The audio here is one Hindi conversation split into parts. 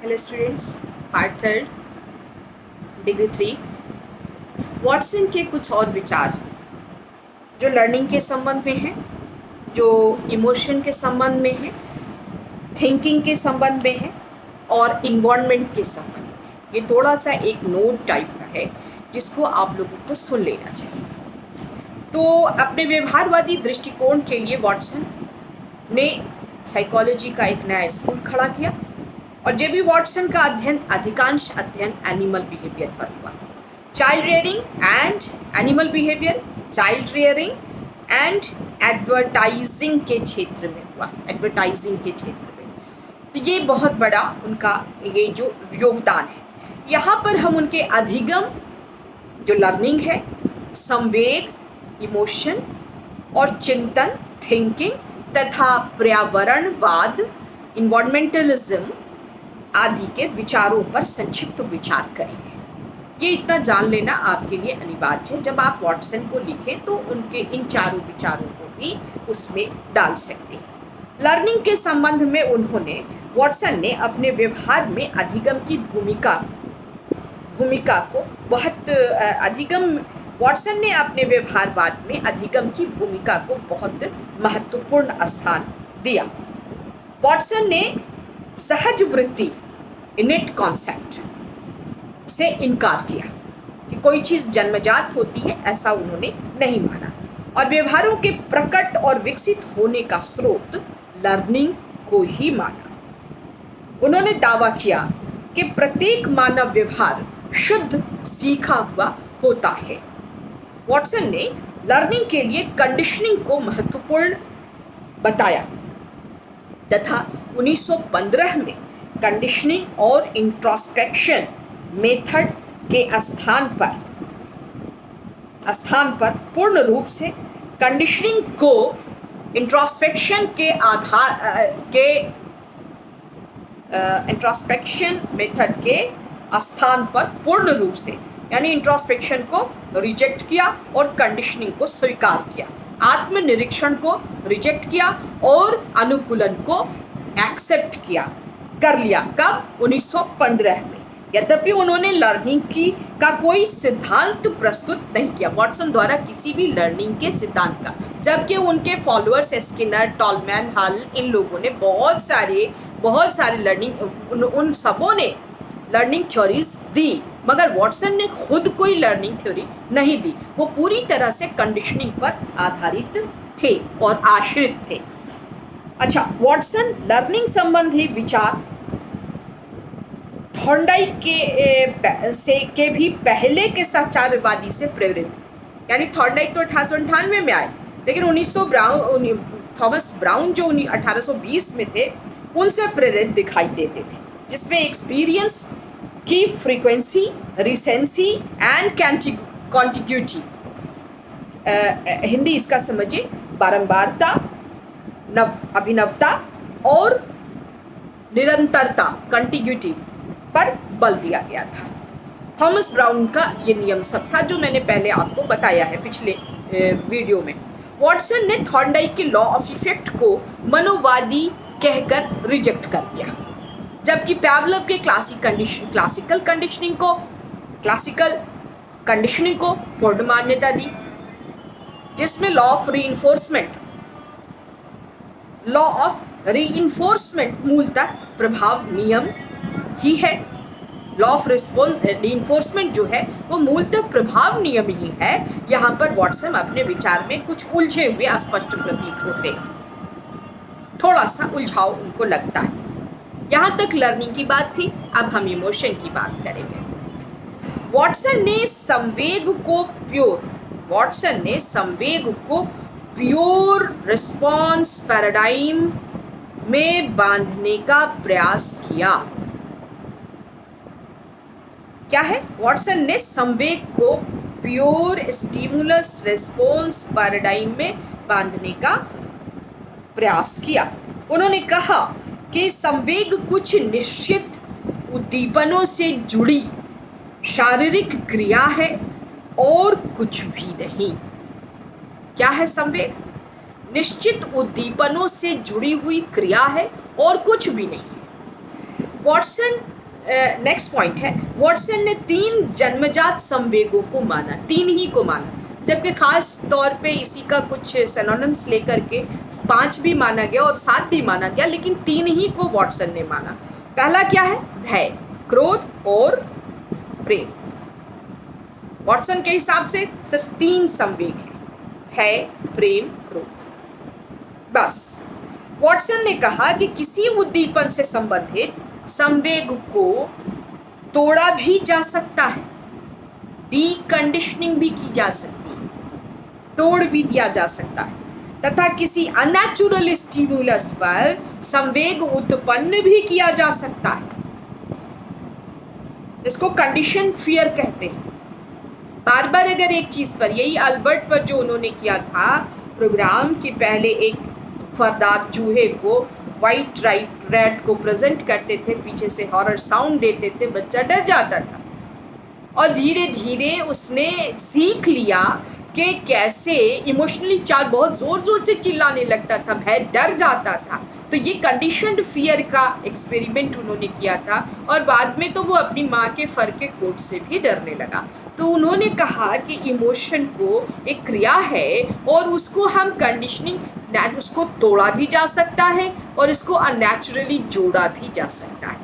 Hello students, part third, degree 3। Watson के कुछ और विचार जो लर्निंग के संबंध में है, जो इमोशन के संबंध में है, थिंकिंग के संबंध में है और इन्वायरमेंट के संबंध में। ये थोड़ा सा एक नोट टाइप का है जिसको आप लोगों को सुन लेना चाहिए। तो अपने व्यवहारवादी दृष्टिकोण के लिए वॉटसन ने साइकोलॉजी का एक नया स्कूल खड़ा किया और जेबी वॉटसन का अधिकांश अध्ययन एनिमल बिहेवियर पर हुआ। Child rearing and animal behaviour, child rearing and advertising के क्षेत्र में हुआ, एडवर्टाइजिंग के क्षेत्र में। तो ये बहुत बड़ा उनका ये जो योगदान है। यहाँ पर हम उनके अधिगम जो लर्निंग है, संवेग, इमोशन और चिंतन, थिंकिंग तथा पर्यावरणवाद, इन्वायरमेंटलिज्म आदि के विचारों पर संक्षिप्त विचार करेंगे। ये इतना जान लेना आपके लिए अनिवार्य है। जब आप वॉटसन को लिखें तो उनके इन चारों विचारों को भी उसमें डाल सकते हैं। लर्निंग के संबंध में उन्होंने वॉटसन ने अपने व्यवहार में अधिगम की भूमिका को बहुत वॉटसन ने अपने व्यवहारवाद में अधिगम की भूमिका को बहुत महत्वपूर्ण स्थान दिया। वॉटसन ने सहज वृत्ति, इनेट कॉन्सेप्ट से इनकार किया कि कोई चीज़ जन्मजात होती है, ऐसा उन्होंने नहीं माना और व्यवहारों के प्रकट और विकसित होने का स्रोत लर्निंग को ही माना। उन्होंने दावा किया कि प्रत्येक मानव व्यवहार शुद्ध सीखा हुआ होता है। वॉटसन ने लर्निंग के लिए कंडीशनिंग को महत्वपूर्ण बताया तथा 1915 में कंडीशनिंग और इंट्रोस्पेक्शन मेथड के स्थान पर पूर्ण रूप से कंडीशनिंग को इंट्रोस्पेक्शन के इंट्रोस्पेक्शन मेथड के स्थान पर पूर्ण रूप से, यानी इंट्रोस्पेक्शन को रिजेक्ट किया और कंडीशनिंग को स्वीकार किया, आत्मनिरीक्षण को रिजेक्ट किया और अनुकूलन को एक्सेप्ट कर लिया। कब? 1915 में। यद्यपि उन्होंने लर्निंग का कोई सिद्धांत प्रस्तुत नहीं किया, वॉटसन द्वारा किसी भी लर्निंग के सिद्धांत का, जबकि उनके फॉलोअर्स स्किनर, टॉलमैन, हल, इन लोगों ने बहुत सारे लर्निंग, उन सबों ने लर्निंग थ्योरीज दी, मगर वॉटसन ने खुद कोई लर्निंग थ्योरी नहीं दी। वो पूरी तरह से कंडीशनिंग पर आधारित थे और आश्रित थे। अच्छा, वॉटसन लर्निंग संबंधी विचार थॉर्नडाइक के भी पहले के सचारवादी से प्रेरित, यानी थॉर्नडाइक तो 1898 में आए, लेकिन थॉमस ब्राउन जो 1820 में थे, उनसे प्रेरित दिखाई देते थे, जिसमें एक्सपीरियंस की frequency, recency and contiguity, Hindi इसका समझिए बारंबारता, अभिनवता और निरंतरता, कंटिग्यूटी पर बल दिया गया था। थॉमस ब्राउन का ये नियम सब था जो मैंने पहले आपको बताया है पिछले वीडियो में। वॉटसन ने थॉर्नडाइक के लॉ ऑफ इफेक्ट को मनोवादी कहकर रिजेक्ट कर दिया, जबकि पैवलव के क्लासिकल कंडीशनिंग को पूर्ण मान्यता दी, जिसमें लॉ ऑफ रीइंफोर्समेंट मूलतः प्रभाव नियम ही है। लॉ ऑफ रीइंफोर्समेंट जो है वो मूलतः प्रभाव नियम ही है। यहाँ पर वॉटसन अपने विचार में कुछ उलझे हुए अस्पष्ट प्रतीत होते, थोड़ा सा उलझाव उनको लगता है। यहाँ तक लर्निंग की बात थी, अब हम इमोशन की बात करेंगे। वॉटसन ने संवेग को प्योर रिस्पॉन्स पैराडाइम में बांधने का प्रयास किया। क्या है? वॉटसन ने संवेग को प्योर स्टिमुलस रिस्पॉन्स पैराडाइम में बांधने का प्रयास किया। उन्होंने कहा कि संवेग कुछ निश्चित उद्दीपनों से जुड़ी शारीरिक क्रिया है और कुछ भी नहीं। क्या है संवेग? निश्चित उद्दीपनों से जुड़ी हुई क्रिया है और कुछ भी नहीं। वॉटसन, नेक्स्ट पॉइंट है, वॉटसन ने 3 जन्मजात संवेगों को माना, 3 ही को माना, जबकि खास तौर पे इसी का कुछ सिनोनिम्स लेकर के 5 भी माना गया और 7 भी माना गया, लेकिन 3 ही को वॉटसन ने माना। पहला क्या है? भय, क्रोध और प्रेम। वॉटसन के हिसाब से सिर्फ 3 संवेग हैं, भय, प्रेम, क्रोध, बस। वॉटसन ने कहा कि किसी उद्दीपन से संबंधित संवेग को तोड़ा भी जा सकता है, डीकंडीशनिंग भी की जा सकती है, तोड़ भी दिया जा सकता है, तथा किसी अनैचुरल स्टिमुलस पर संवेग उत्पन्न भी किया जा सकता है। इसको कंडीशन फियर कहते हैं। बार बार अगर एक चीज़ पर, यही अल्बर्ट पर जो उन्होंने किया था प्रोग्राम कि पहले एक फरदार चूहे को वाइट रैट को प्रेजेंट करते थे, पीछे से हॉरर साउंड देते थे, बच्चा डर जाता था, और धीरे धीरे उसने सीख लिया कि कैसे इमोशनली बहुत ज़ोर ज़ोर से चिल्लाने लगता था, भय, डर जाता था। तो ये कंडीशनड फियर का एक्सपेरिमेंट उन्होंने किया था, और बाद में तो वो अपनी माँ के फर के कोट से भी डरने लगा। तो उन्होंने कहा कि इमोशन को एक क्रिया है और उसको हम कंडीशनिंग, उसको तोड़ा भी जा सकता है और इसको अननेचुरली जोड़ा भी जा सकता है।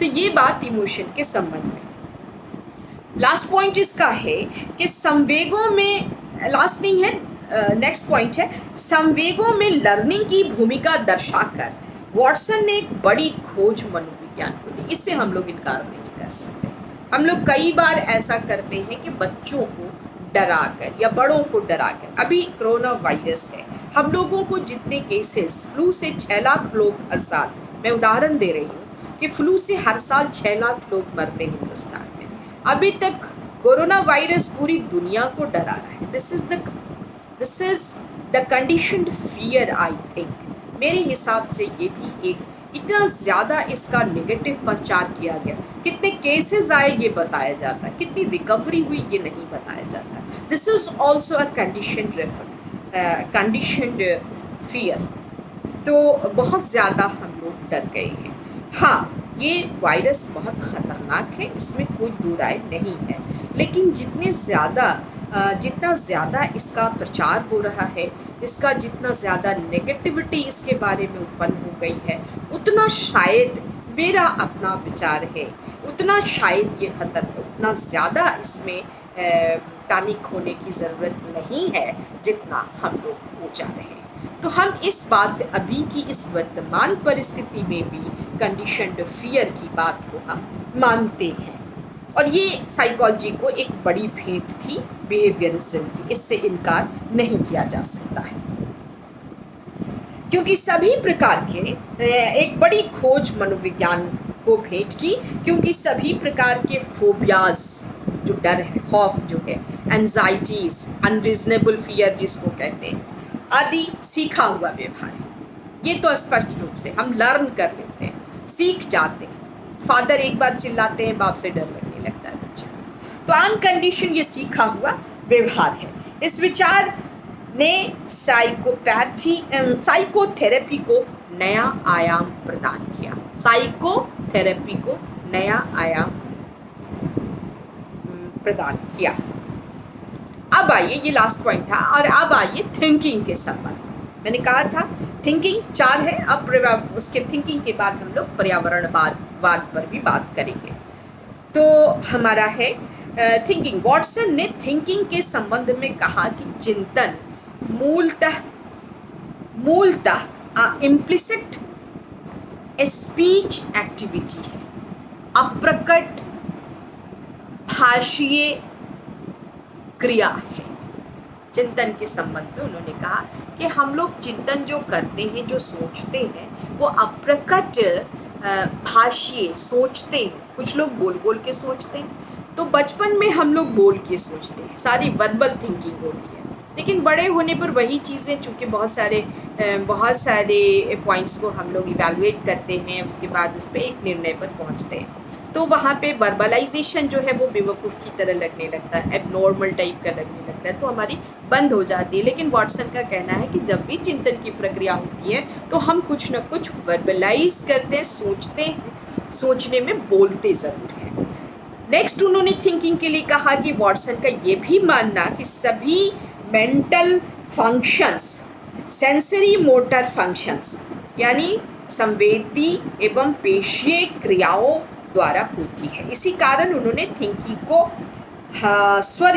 तो ये बात इमोशन के संबंध में। लास्ट पॉइंट इसका है कि संवेगों में, लास्ट नहीं है, नेक्स्ट पॉइंट है, संवेगों में लर्निंग की भूमिका दर्शाकर वॉटसन ने एक बड़ी खोज मनोविज्ञान को दी। इससे हम लोग इनकार नहीं कर सकते। हम लोग कई बार ऐसा करते हैं कि बच्चों को डराकर या बड़ों को डराकर, अभी कोरोना वायरस है, हम लोगों को जितने केसेस, फ्लू से 6 लाख लोग हर साल, मैं उदाहरण दे रही हूँ कि फ्लू से हर साल 6 लाख लोग मरते हैं हिंदुस्तान में। अभी तक कोरोना वायरस पूरी दुनिया को डरा रहा है। This is the conditioned fear, I think. मेरे हिसाब से ये भी एक, इतना ज़्यादा इसका नेगेटिव प्रचार किया गया, कितने केसेस आए ये बताया जाता है, कितनी रिकवरी हुई ये नहीं बताया जाता। This is also a conditioned fear. तो बहुत ज़्यादा हम लोग डर गए हैं। हाँ, ये वायरस बहुत ख़तरनाक है, इसमें कोई दो राय नहीं है, लेकिन जितना ज़्यादा इसका प्रचार हो रहा है, इसका जितना ज़्यादा नेगेटिविटी इसके बारे में उत्पन्न हो गई है, उतना शायद, मेरा अपना विचार है, उतना शायद ये उतना ज़्यादा इसमें पैनिक होने की ज़रूरत नहीं है जितना हम लोग हो जा रहे हैं। तो हम इस बात, अभी की इस वर्तमान परिस्थिति में भी कंडीशनड फियर की बात को हम मानते हैं, और ये साइकोलॉजी को एक बड़ी भेंट थी बिहेवियरिज्म की, इससे इनकार नहीं किया जा सकता है। क्योंकि सभी प्रकार के, एक बड़ी खोज मनोविज्ञान को भेंट की, क्योंकि सभी प्रकार के फोबियाज, जो डर है, खौफ जो है, एंजाइटीज, अनरीजनेबल फियर जिसको कहते हैं, आदि सीखा हुआ व्यवहार है। ये तो स्पष्ट रूप से हम लर्न कर लेते हैं, सीख जाते हैं। फादर एक बार चिल्लाते हैं, बाप से डर लगने लगता है बच्चा। तो अनकंडीशन ये सीखा हुआ व्यवहार है। इस विचार ने साइकोथेरेपी को नया आयाम प्रदान किया। साइकोथेरेपी को नया आयाम प्रदान किया। अब आइए, ये लास्ट पॉइंट था, और अब आइए थिंकिंग के संबंध। मैंने कहा था थिंकिंग 4 है, अब उसके थिंकिंग के बाद हम लोग पर्यावरणवाद पर भी बात करेंगे। तो हमारा है थिंकिंग। वॉटसन ने थिंकिंग के संबंध में कहा कि चिंतन मूलतः इम्प्लिसिट स्पीच एक्टिविटी है, अप्रकट भाषीय क्रिया है। चिंतन के संबंध में उन्होंने कहा कि हम लोग चिंतन जो करते हैं, जो सोचते हैं, वो अप्रकट भाषीय सोचते हैं। कुछ लोग बोल बोल के सोचते हैं, तो बचपन में हम लोग बोल के सोचते हैं, सारी वर्बल थिंकिंग होती है। लेकिन बड़े होने पर वही चीज़ें, चूँकि बहुत सारे पॉइंट्स को हम लोग इवैल्यूएट करते हैं, उसके बाद उस पर एक निर्णय पर पहुँचते हैं, तो वहाँ पे वर्बलाइजेशन जो है वो बेवकूफ़ की तरह लगने लगता है, एबनॉर्मल टाइप का लगने लगता है, तो हमारी बंद हो जाती है। लेकिन वॉटसन का कहना है कि जब भी चिंतन की प्रक्रिया होती है तो हम कुछ न कुछ वर्बलाइज करते हैं, सोचते हैं, सोचने में बोलते ज़रूर हैं। नेक्स्ट उन्होंने थिंकिंग के लिए कहा कि वॉटसन का ये भी मानना कि सभी mental functions sensory motor functions यानी संवेदी एवं पेशीय क्रियाओं द्वारा होती है। इसी कारण उन्होंने थिंकिंग को स्वर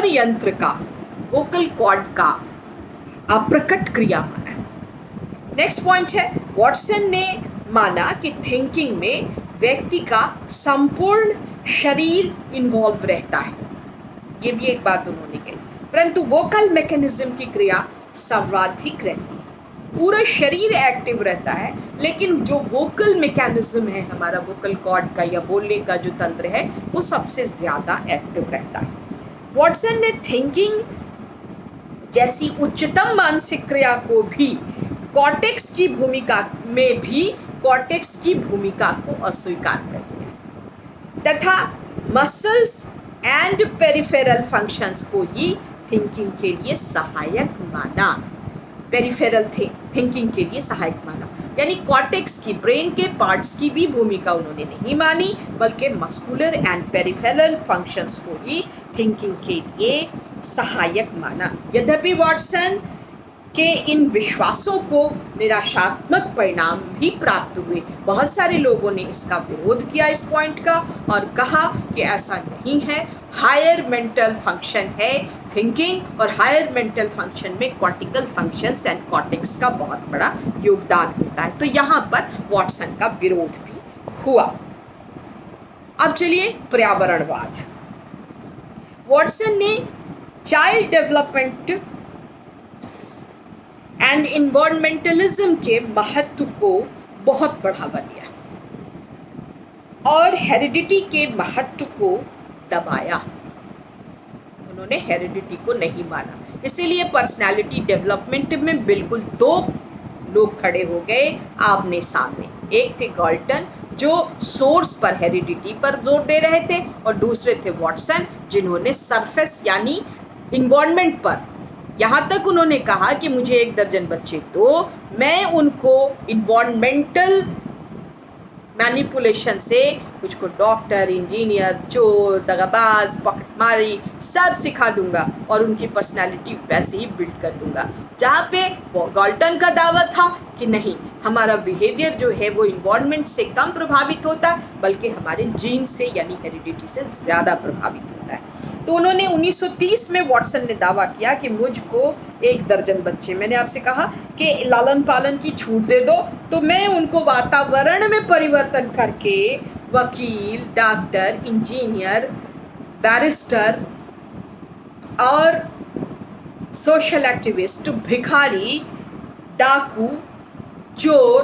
यंत्र का वोकल कॉर्ड का अप्रकट क्रिया माना। नेक्स्ट पॉइंट है वॉटसन ने माना कि थिंकिंग में व्यक्ति का संपूर्ण शरीर इन्वॉल्व रहता है। ये भी एक बात उन्होंने कही, परंतु वोकल मैकेनिज्म की क्रिया सर्वाधिक रहती है। पूरा शरीर एक्टिव रहता है, लेकिन जो वोकल मैकेनिज्म है हमारा वोकल कॉर्ड का या बोलने का जो तंत्र है वो सबसे ज़्यादा एक्टिव रहता है। वॉटसन ने थिंकिंग जैसी उच्चतम मानसिक क्रिया को भी कॉर्टेक्स की भूमिका को अस्वीकार कर दिया तथा मसल्स एंड पेरिफेरल फंक्शंस को ही थिंकिंग के लिए सहायक माना। पेरिफेरल थिंकिंग के लिए सहायक माना यानी कॉर्टेक्स की, ब्रेन के पार्ट्स की भी भूमिका उन्होंने नहीं मानी, बल्कि मस्कुलर एंड पेरिफेरल फंक्शंस को ही थिंकिंग के लिए सहायक माना। यद्यपि वॉटसन के इन विश्वासों को निराशात्मक परिणाम भी प्राप्त हुए। बहुत सारे लोगों ने इसका विरोध किया इस पॉइंट का और कहा कि ऐसा नहीं है, हायर मेंटल फंक्शन है थिंकिंग और हायर मेंटल फंक्शन में कॉर्टिकल फंक्शंस एंड कॉर्टेक्स का बहुत बड़ा योगदान होता है। तो यहाँ पर वॉटसन का विरोध भी हुआ। अब चलिए पर्यावरणवाद। वॉटसन ने चाइल्ड डेवलपमेंट एंड इन्वायरमेंटलिज्म के महत्व को बहुत बढ़ावा दिया और हेरिडिटी के महत्व को दबाया। उन्होंने हेरिडिटी को नहीं माना, इसीलिए पर्सनालिटी डेवलपमेंट में बिल्कुल दो लोग खड़े हो गए आमने सामने। एक थे गाल्टन जो सोर्स पर हेरिडिटी पर जोर दे रहे थे और दूसरे थे वॉटसन जिन्होंने सरफेस यानी इन्वायरमेंट पर, यहाँ तक उन्होंने कहा कि मुझे 1 दर्जन बच्चे दो, मैं उनको इन्वायरमेंटल मैनिपुलेशन से कुछ को डॉक्टर, इंजीनियर, चोर, दगाबाज, पॉकेटमारी सब सिखा दूंगा और उनकी पर्सनालिटी वैसे ही बिल्ड कर दूंगा। जहाँ पे गाल्टन का दावा था कि नहीं, हमारा बिहेवियर जो है वो इन्वायरमेंट से कम प्रभावित होता है बल्कि हमारे जीन से यानी हेरिडिटी से ज़्यादा प्रभावित होता है। तो उन्होंने 1930 में वॉटसन ने दावा किया कि मुझको 1 दर्जन बच्चे, मैंने आपसे कहा कि लालन पालन की छूट दे दो, तो मैं उनको वातावरण में परिवर्तन करके वकील, डॉक्टर, इंजीनियर, बैरिस्टर और सोशल एक्टिविस्ट, भिखारी, डाकू, चोर,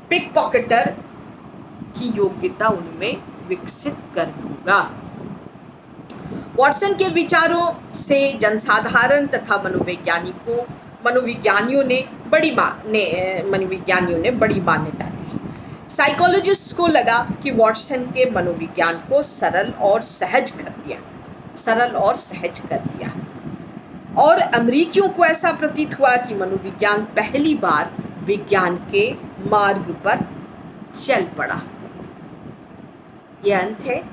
पिक पॉकेटर की योग्यता उनमें विकसित कर दूंगा। वॉटसन के विचारों से जनसाधारण तथा मनोविज्ञानियों ने बड़ी मान्यता दी। साइकोलॉजिस्ट को लगा कि वॉटसन के मनोविज्ञान को सरल और सहज कर दिया और अमेरिकियों को ऐसा प्रतीत हुआ कि मनोविज्ञान पहली बार विज्ञान के मार्ग पर चल पड़ा। ये अंत है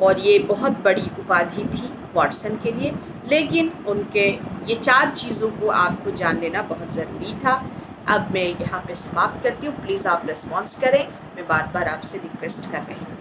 और ये बहुत बड़ी उपाधि थी वॉटसन के लिए, लेकिन उनके ये 4 चीज़ों को आपको जान लेना बहुत ज़रूरी था। अब मैं यहाँ पे समाप्त करती हूँ। प्लीज़ आप रिस्पॉन्स करें, मैं बार बार आपसे रिक्वेस्ट कर रही हूँ।